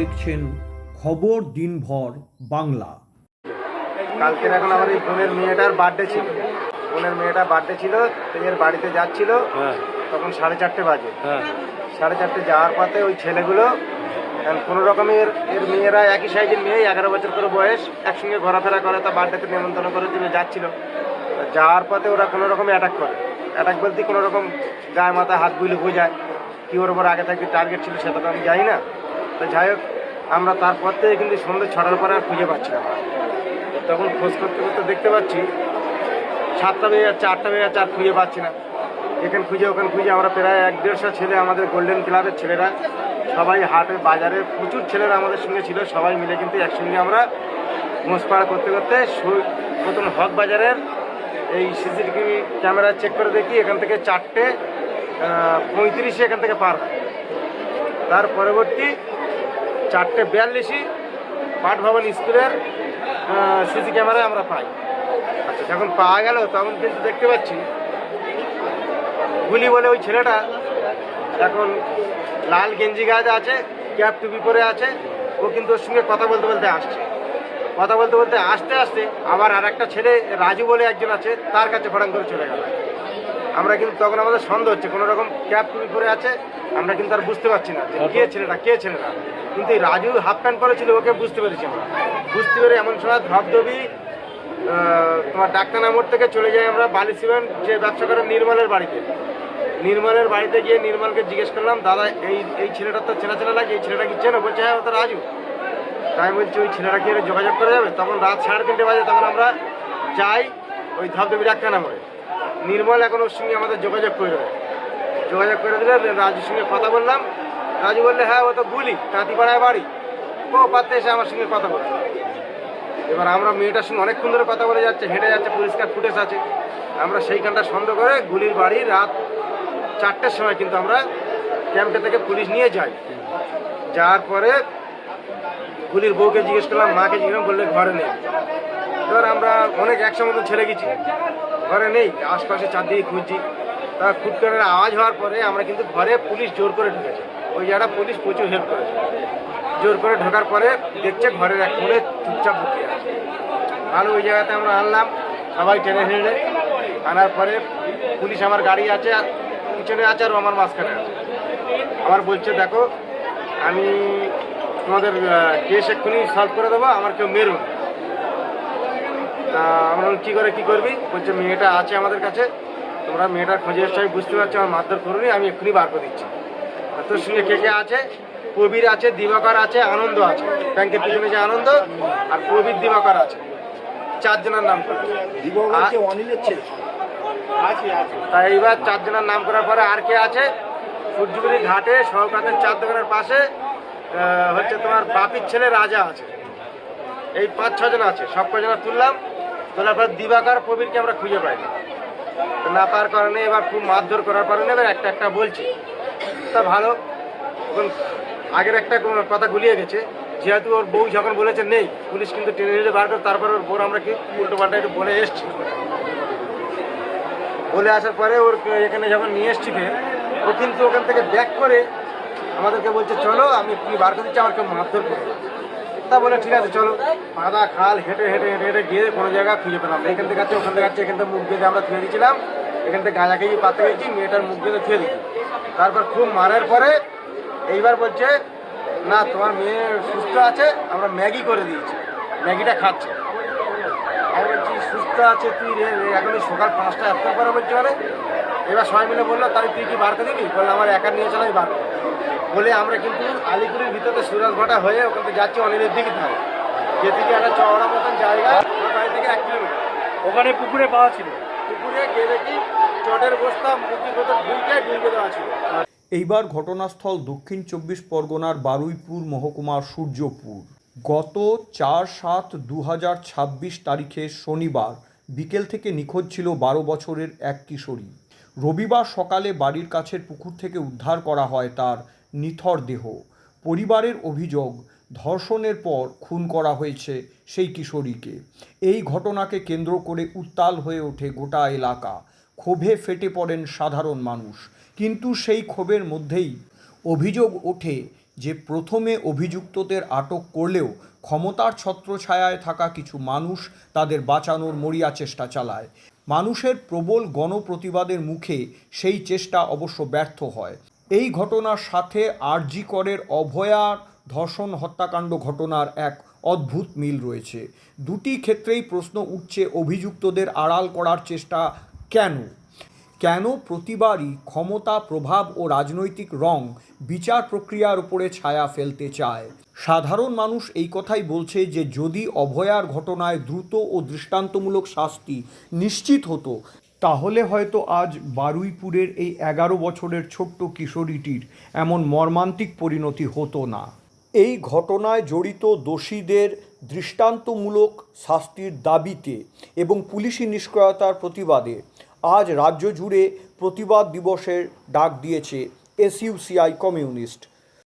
দেখছেন খবর দিনভর বাংলা। কালকে এখন আমার এই বোনের মেয়েটার বার্থডে ছিল, এর বাড়িতে যাচ্ছিল, তখন 4:30 বাজে। 4:30 যাওয়ার পথে ওই ছেলেগুলো কোনো রকমের এর মেয়েরা একই সাইজের মেয়ে, 11 বছর করে বয়স, একসঙ্গে ঘোরাফেরা করে, তা বার্থডেতে নেমন্তন্ন করে চলে যাচ্ছিল। যাওয়ার পথে ওরা কোনো রকমে অ্যাটাক বলতে কোনো রকম গায়ে মাথায় হাত বুলে বোঝায় কি ওর ওপর আগে থেকে টার্গেট ছিল সেটা তো আমি জানি না। তো যাই হোক, আমরা তারপর থেকে কিন্তু সন্ধ্যে 6টার পরে আর খুঁজে পাচ্ছিলাম না। তখন খোঁজ করতে করতে দেখতে পাচ্ছি 7টা বেজে যাচ্ছে, 8টা বেজে যাচ্ছে, আর খুঁজে পাচ্ছি না। এখানে খুঁজে ওখানে খুঁজে আমরা প্রায় 1-150 ছেলে, আমাদের গোল্ডেন ক্লাবের ছেলেরা, সবাই হাটে বাজারে প্রচুর ছেলেরা আমাদের সঙ্গে ছিল, সবাই মিলে কিন্তু একসঙ্গে আমরা খোঁজপাড়া করতে করতে প্রথম হক বাজারের এই সিসিটিভি ক্যামেরা চেক করে দেখি এখান থেকে 4:35 এখান থেকে পার হয়। তার পরবর্তী 4:42 পাঠ ভবন স্কুলের সিসি ক্যামেরায় আমরা পাই। আচ্ছা, যখন পাওয়া গেল তখন কিন্তু দেখতে পাচ্ছি গুলি বলে ওই ছেলেটা এখন লাল গেঞ্জি গায়ে আছে, ক্যাপ টুপি পরে আছে, ও কিন্তু ওর সঙ্গে কথা বলতে বলতে আসতে আবার আর একটা ছেলে রাজু বলে একজন আছে, তার কাছে ফটাং করে চলে গেল। আমরা কিন্তু তখন আমাদের সন্দেহ হচ্ছে, কোনো রকম ক্যাপ টুপি পরে আছে, আমরা কিন্তু আর বুঝতে পারছি না যে কে ছেলেটা। কিন্তু এই রাজু হাফ প্যান্ট পরেছিল, ওকে বুঝতে পেরেছি আমরা। বুঝতে পেরে এমন সময় ধবধবি তোমার ডাক্তারনা মোড় থেকে চলে যাই আমরা বালি সিমেন্ট যে ব্যবসা করে নির্মলের বাড়িতে গিয়ে নির্মলকে জিজ্ঞেস করলাম, দাদা এই ছেলেটা তো চেনা লাগে, এই ছেলেটা কি চেনো? বলছে হ্যাঁ, ও তো রাজু। তাই বলছি ওই ছেলেটা কি যোগাযোগ করা যাবে? তখন রাত 3:30 বাজে, তখন আমরা যাই ওই ধবধবি ডাক্তারনা মোড়ে। নির্মল এখন ওর সঙ্গে আমাদের যোগাযোগ করে দিলে রাজুর সঙ্গে কথা বললাম। রাজু বললে হ্যাঁ, ও তো গুলি কাঁতিপাড়ায় বাড়ি, ও পাত্তে এসে আমার সঙ্গে কথা বলছে। এবার আমরা মেয়েটার সঙ্গে অনেকক্ষণ ধরে কথা বলে যাচ্ছে, হেঁটে যাচ্ছে, পরিষ্কার ফুটেজ আছে। আমরা সেইখানটা সন্দেহ করে গুলির বাড়ি রাত 4টের সময় কিন্তু আমরা ক্যাম্পটা থেকে পুলিশ নিয়ে যাই। যাওয়ার পরে গুলির বউকে জিজ্ঞেস করলাম, মাকে জিজ্ঞেস করলাম, বললে ঘরে নেই। এবার আমরা অনেক একশো মতো ছেড়ে গেছি, ঘরে নেই, আশপাশে চারদিকে খুঁজছি। তা ফুটকারের আওয়াজ হওয়ার পরে আমরা কিন্তু ঘরে পুলিশ জোর করে ঢুকেছে। ওই জায়গাটা পুলিশ প্রচুর হেল্প করেছে। জোর করে ঢোকার পরে দেখছে ঘরের এক কোণে চুপচাপ বসে আছে। ভালো, ওই জায়গাতে আমরা আনলাম, সবাই টেনে হেঁড়ে আনার পরে পুলিশ আমার গাড়ি আছে আর পিছনে আছে, আর আমার মাঝখানে আছে। আমার বলছে দেখো, আমি তোমাদের কেস এক্ষুনি সলভ করে দেবো, আমার কেউ মেরুন। তা আমরা কী করবি? বলছে মেয়েটা আছে আমাদের কাছে, তোমরা মেয়েটার খোঁজে এসছো, আমি বুঝতে পারছি, আমার মারধর করুনি, আমি এক্ষুনি বার করে দিচ্ছি। তোর সঙ্গে কে আছে? কবির আছে, দিবাকর আছে, আনন্দ আছে, ব্যাংকের পিছনে যে আনন্দ, আর কবির, দিবাকর আছে, 4 জনের নাম করে। তাই এইবার 4 জনের নাম করার পরে আর কে আছে? সূর্যগুড়ি ঘাটে সহকাতের 4 দোকানের পাশে হচ্ছে তোমার বাপির ছেলে রাজা আছে। এই 5-6 জন আছে, সব কজনা তুললাম। তোলার পর দিবাকর, কবিরকে আমরা খুঁজে পাইনি। না পাওয়ার কারণে এবার খুব মারধর করার কারণে এবার একটা বলছি। তা ভালো, এখন আগের একটা কথা গুলিয়ে গেছে, যেহেতু ওর বউ যখন বলেছে নেই, পুলিশ কিন্তু টেনে নিয়ে বার করে, তারপর ওর বউর আমরা কি উল্টো পাল্টা একটু বলে এসছি। বলে আসার পরে ওর এখানে যখন নিয়ে এসছি, ও কিন্তু ওখান থেকে ব্যাক করে আমাদেরকে বলছে চলো, আমি কি বার করে দিচ্ছি, আমার কেউ মারধর করবো। তা বলে ঠিক আছে চলো। পাদা খাল হেঁটে গিয়ে কোনো জায়গা খুঁজে পেলাম না। এখান থেকে আছে, ওখান থেকে আছে, এখান থেকে মুখ বেঁধে আমরা থুয়ে দিয়েছিলাম। এখান থেকে গাঁজাখেজি পাতে গেছি, মেয়েটার মুখ বেঁধে থুয়ে দিচ্ছি। তারপর খুব মারার পরে এইবার বলছে না, তোমার মেয়ে সুস্থ আছে, আমরা ম্যাগি করে দিয়েছি, ম্যাগিটা খাচ্ছে। আমি বলছি সুস্থ আছে তুই এখন সকাল 5টা এতটা পরে বলছে মানে। এবার সবাই মিলে বললো তাহলে তুই কি বার করে দিবি? বললে আমার একা নিয়ে চলাই বার বলে আমরা কিন্তু আলিপুরের ভিতরে সুরাজঘাটা হয়ে ওখান থেকে যাচ্ছি অনিলের দিকে থাকে, যেদিকে একটা চওড়া মতন জায়গা, আমার বাড়ি থেকে 1 কিলোমিটার। ওখানে পুকুরে পাওয়া ছিল, পুকুরে গিয়ে দেখি চটের বস্তা মুরগির ভেতর ডুবে দেওয়া ছিল। এইবার ঘটনাস্থল দক্ষিণ 24 পরগনার বারুইপুর মহকুমার সূর্যপুর। গত 4/7/2026 তারিখে শনিবার বিকেল থেকে নিখোঁজ ছিল 12 বছরের এক কিশোরী। রবিবার সকালে বাড়ির কাছের পুকুর থেকে উদ্ধার করা হয় তার নিথর দেহ। পরিবারের অভিযোগ, ধর্ষণের পর খুন করা হয়েছে সেই কিশোরীকে। এই ঘটনাকে কেন্দ্র করে উত্তাল হয়ে ওঠে গোটা এলাকা। ক্ষোভে ফেটে পড়েন সাধারণ মানুষ। কিন্তু সেই ক্ষোভের মধ্যেই অভিযোগ ওঠে যে প্রথমে অভিযুক্তদের আটক করলেও ক্ষমতার ছত্রছায়ায় থাকা কিছু মানুষ তাদের বাঁচানোর মরিয়া চেষ্টা চালায়। মানুষের প্রবল গণপ্রতিবাদের মুখে সেই চেষ্টা অবশ্য ব্যর্থ হয়। এই ঘটনার সাথে আরজি করের অভয়ার ধর্ষণ হত্যাকাণ্ড ঘটনার এক অদ্ভুত মিল রয়েছে। দুটি ক্ষেত্রেই প্রশ্ন উঠছে, অভিযুক্তদের আড়াল করার চেষ্টা কেন প্রতিবারই ক্ষমতা, প্রভাব ও রাজনৈতিক রং বিচার প্রক্রিয়ার উপরে ছায়া ফেলতে চায়? সাধারণ মানুষ এই কথাই বলছে যে যদি অভয়ার ঘটনায় দ্রুত ও দৃষ্টান্তমূলক শাস্তি নিশ্চিত হতো, তাহলে হয়তো আজ বারুইপুরের এই 11 বছরের ছোট্ট কিশোরীটির এমন মর্মান্তিক পরিণতি হতো না। এই ঘটনায় জড়িত দোষীদের দৃষ্টান্তমূলক শাস্তির দাবিতে এবং পুলিশি নিষ্ক্রিয়তার প্রতিবাদে আজ রাজ্য জুড়ে প্রতিবাদ দিবসের ডাক দিয়েছে এসইউসিআই কমিউনিস্ট।